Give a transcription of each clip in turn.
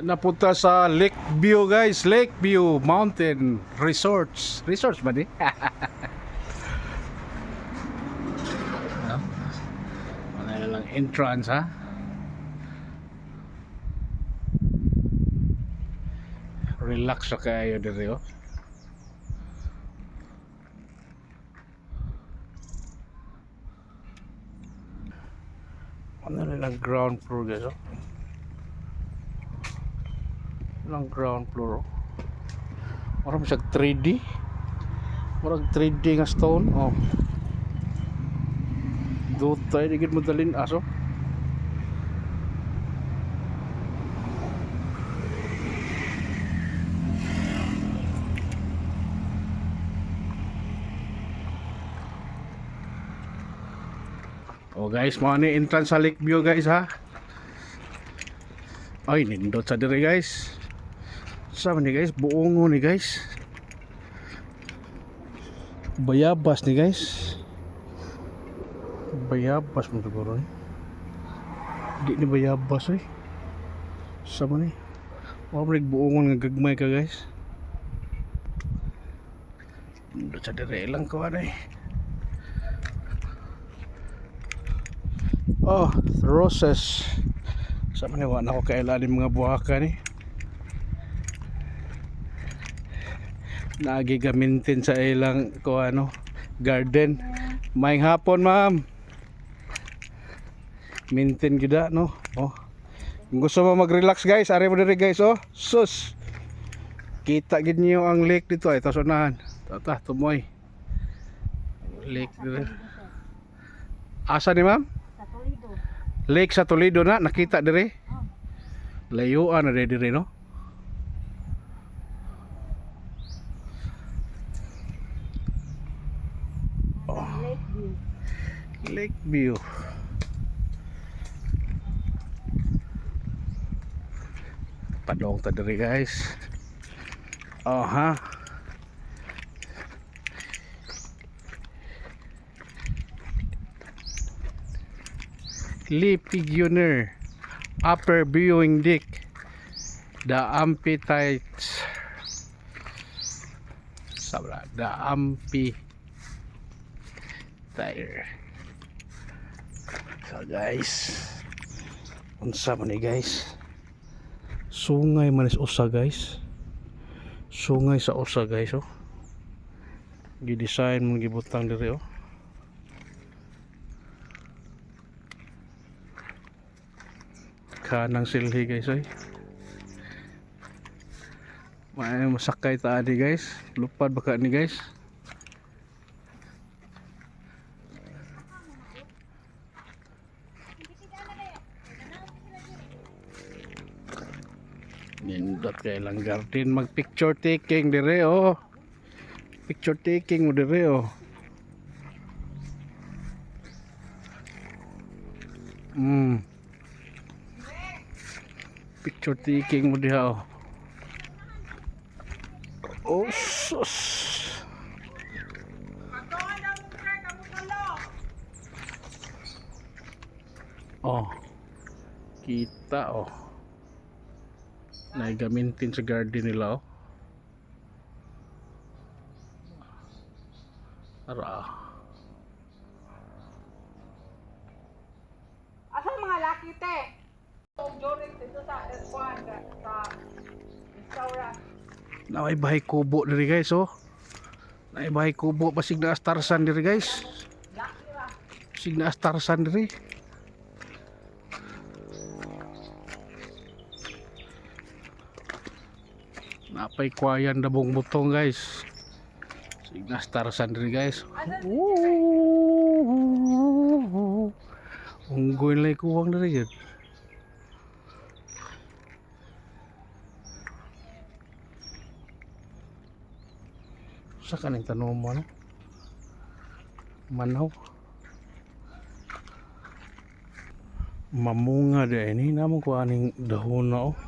Napunta sa Lakeview guys, Lakeview Mountain Resorts. Resorts ba di? No? Ano lang entrance ha? Relax na kayo dito. Ano lang ground floor guys oh. Lang ground floor oh. Marang siya 3D. Marang 3D nga stone oh. Dutay digid mo dalin aso. Oh guys, mo ni entrance sa Lakeview guys ha. Ay nindot sa dire guys. Sama ni guys, buongo ni guys. Bayabas ni guys. Bayabas mo siguro ni. Di ni bayabas eh. Sama ni. Wala buongo nga gagmay ka guys. Nindot sa dire lang ko anay. Oh, roses. Sama ni wala ko kailalim mga buhaka ni. Nagigamintin sa ilang ko ano garden. Maayong hapon ma'am. Mintin gida no. Oh. Kung gusto mo mag-relax guys, ari mo diri guys oh. Sus. Kita gid niyo ang lake dito ay tasunahan. Tata tumoy. Lake dito. Asa ni ma'am? Sa Toledo. Lake sa Toledo na nakita diri. Layuan na diri no. Lakeview. Lakeview. Padong ta diri guys. Oh ha. Lee Piguner Upper Viewing Deck. The Amphitheatres. Sabra, the Amphitheater. So guys, unsa man ni guys? Sungay man is usa guys. Sungay sa usa guys oh. Gi-design mo gibutang diri oh. Kanang silhi guys oy. May masakay ta di guys. Lupad baka ni guys. Nindot kay lang garden mag picture taking dire oh. Picture taking mo dire oh. Picture taking mo diha oh. Oh sus. Oh. Kita oh. Naigamintin sa garden nila oh. Ara. Asa mga laki te? Jorin dito sa restaurant sa restaurant. Naway bahay kubo diri guys oh. Naway bahay kubo basig na astarsan diri guys. Laki ra. Basig na astarsan diri. Napay kwayan dabong butong guys. Basig na astarsan diri guys. Unggoy lay kuwang diri gid. Sa kaning tanom mo no? Manaw. Mamunga de ini namo ko aning dahon na oh.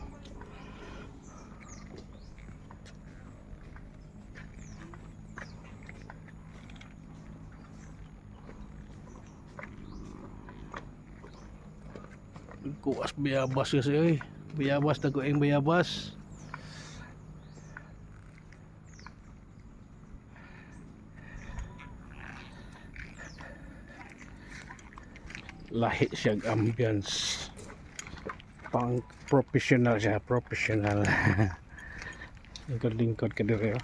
Kuas bayabas kasi ay. Bayabas na ko ang bayabas. Lahi siyang ambience. Pang professional siya, professional. Lingkod-lingkod ka dito.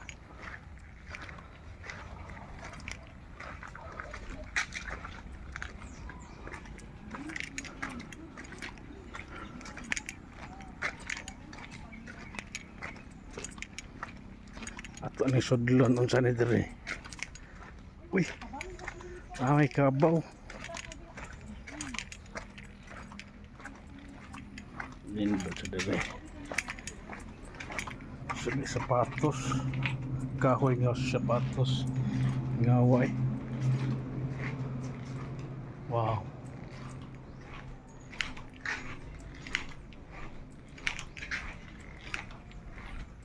Ato ni sudlon unsa ni dire. Uy. May kabaw. Nindot sa dire. Sa sapatos. Kahoy nga sa sapatos. Ngaway. Wow.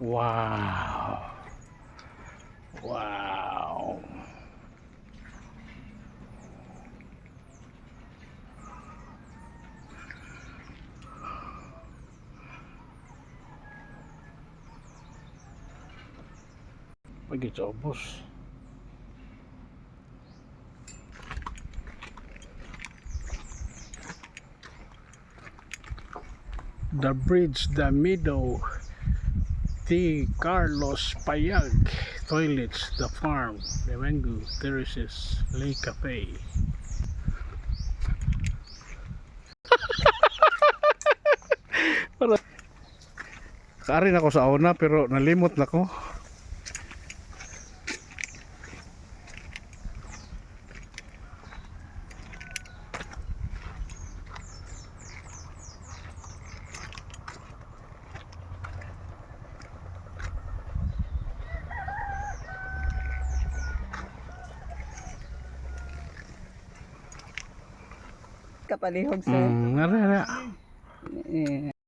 Wow. Wow. Pagkitsobos. The bridge, the meadow, the Carlos Payag, toilets, the farm, the mango, terraces, lake cafe. Kaarin ako sa una pero nalimot na ko. Kapalihog sa Nara. eh,